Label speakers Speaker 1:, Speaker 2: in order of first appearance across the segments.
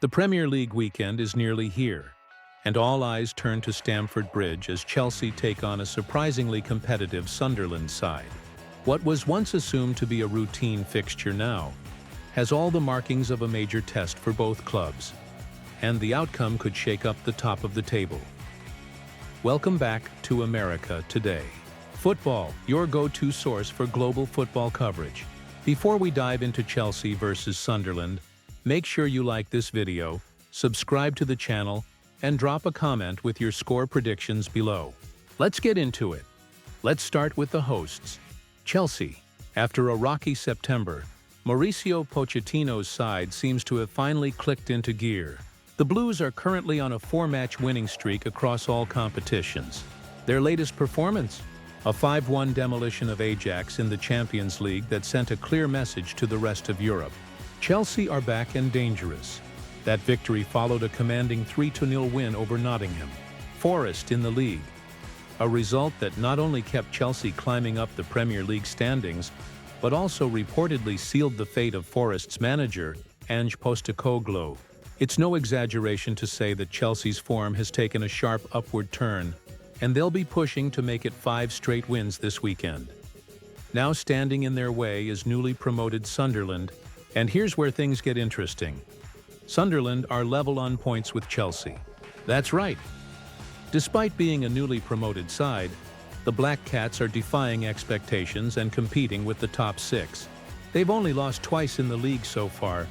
Speaker 1: The Premier League weekend is nearly here, and all eyes turn to Stamford Bridge as Chelsea take on a surprisingly competitive Sunderland side. What was once assumed to be a routine fixture now has all the markings of a major test for both clubs, and the outcome could shake up the top of the table. Welcome back to America Today. Football, your go-to source for global football coverage. Before we dive into Chelsea versus Sunderland, make sure you like this video, subscribe to the channel, and drop a comment with your score predictions below. Let's get into it. Let's start with the hosts. Chelsea. After a rocky September, Mauricio Pochettino's side seems to have finally clicked into gear. The Blues are currently on a 4-match winning streak across all competitions. Their latest performance? A 5-1 demolition of Ajax in the Champions League that sent a clear message to the rest of Europe. Chelsea are back and dangerous. That victory followed a commanding 3-0 win over Nottingham Forest in the league, a result that not only kept Chelsea climbing up the Premier League standings, but also reportedly sealed the fate of Forest's manager, Ange Postecoglou. It's no exaggeration to say that Chelsea's form has taken a sharp upward turn, and they'll be pushing to make it 5 straight wins this weekend. Now standing in their way is newly promoted Sunderland, and here's where things get interesting. Sunderland are level on points with Chelsea. That's right. Despite being a newly promoted side, the Black Cats are defying expectations and competing with the top 6. They've only lost twice in the league so far,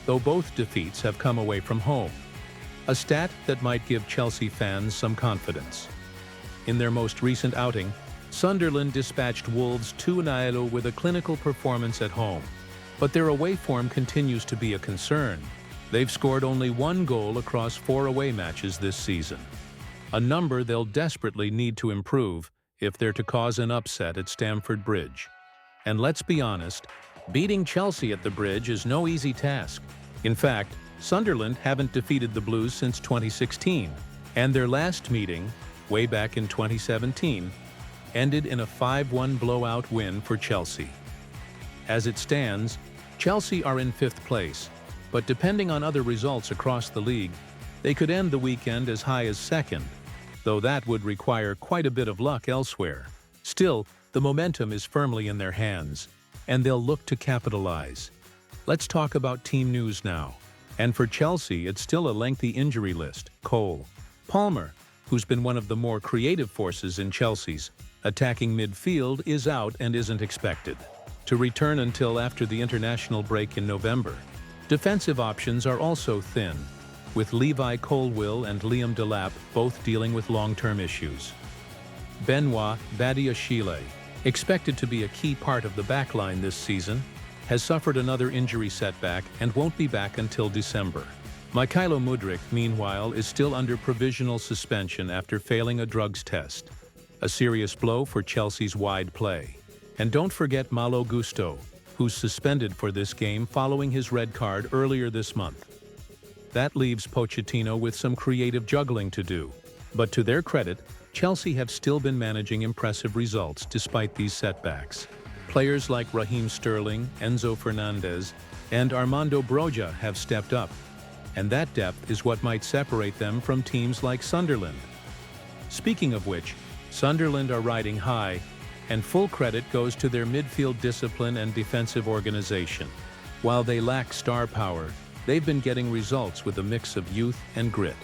Speaker 1: though both defeats have come away from home. A stat that might give Chelsea fans some confidence. In their most recent outing, Sunderland dispatched Wolves 2-0 with a clinical performance at home. But their away form continues to be a concern. They've scored only 1 goal across 4 away matches this season, a number they'll desperately need to improve if they're to cause an upset at Stamford Bridge. And let's be honest, beating Chelsea at the Bridge is no easy task. In fact, Sunderland haven't defeated the Blues since 2016, and their last meeting, way back in 2017, ended in a 5-1 blowout win for Chelsea. As it stands, Chelsea are in 5th place, but depending on other results across the league, they could end the weekend as high as 2nd, though that would require quite a bit of luck elsewhere. Still, the momentum is firmly in their hands, and they'll look to capitalize. Let's talk about team news now. And for Chelsea, it's still a lengthy injury list. Cole Palmer, who's been one of the more creative forces in Chelsea's attacking midfield, is out and isn't expected to return until after the international break in November. Defensive options are also thin, with Levi Colwill and Liam Delap both dealing with long-term issues. Benoit Badiashile, expected to be a key part of the backline this season, has suffered another injury setback and won't be back until December. Mykhailo Mudryk, meanwhile, is still under provisional suspension after failing a drugs test, a serious blow for Chelsea's wide play. And don't forget Malo Gusto, who's suspended for this game following his red card earlier this month. That leaves Pochettino with some creative juggling to do. But to their credit, Chelsea have still been managing impressive results despite these setbacks. Players like Raheem Sterling, Enzo Fernandez, and Armando Broja have stepped up, and that depth is what might separate them from teams like Sunderland. Speaking of which, Sunderland are riding high, and full credit goes to their midfield discipline and defensive organization. While they lack star power, they've been getting results with a mix of youth and grit.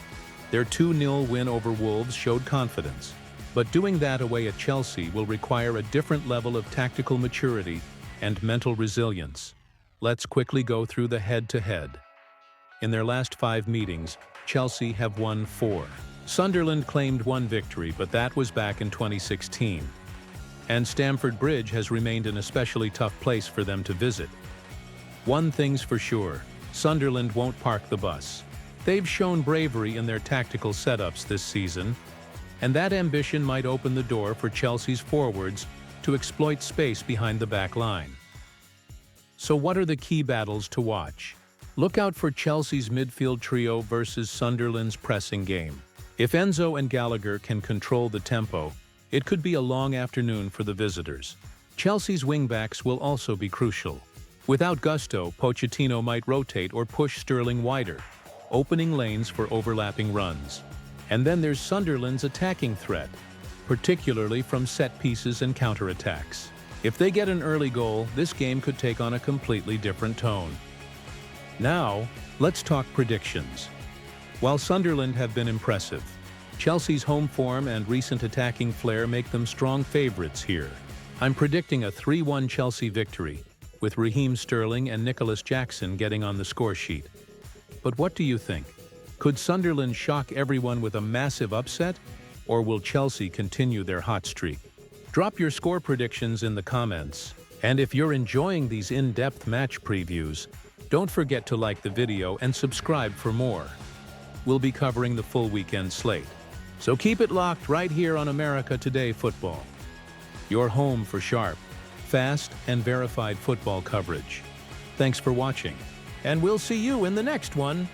Speaker 1: Their 2-0 win over Wolves showed confidence, but doing that away at Chelsea will require a different level of tactical maturity and mental resilience. Let's quickly go through the head-to-head. In their last 5 meetings, Chelsea have won 4. Sunderland claimed 1 victory, but that was back in 2016. And Stamford Bridge has remained an especially tough place for them to visit. One thing's for sure, Sunderland won't park the bus. They've shown bravery in their tactical setups this season, and that ambition might open the door for Chelsea's forwards to exploit space behind the back line. So what are the key battles to watch? Look out for Chelsea's midfield trio versus Sunderland's pressing game. If Enzo and Gallagher can control the tempo, it could be a long afternoon for the visitors. Chelsea's wingbacks will also be crucial. Without gusto, Pochettino might rotate or push Sterling wider, opening lanes for overlapping runs. And then there's Sunderland's attacking threat, particularly from set pieces and counterattacks. If they get an early goal, this game could take on a completely different tone. Now, let's talk predictions. While Sunderland have been impressive, Chelsea's home form and recent attacking flair make them strong favorites here. I'm predicting a 3-1 Chelsea victory, with Raheem Sterling and Nicholas Jackson getting on the score sheet. But what do you think? Could Sunderland shock everyone with a massive upset, or will Chelsea continue their hot streak? Drop your score predictions in the comments, and if you're enjoying these in-depth match previews, don't forget to like the video and subscribe for more. We'll be covering the full weekend slate, so keep it locked right here on America Today Football. Your home for sharp, fast, and verified football coverage. Thanks for watching, and we'll see you in the next one.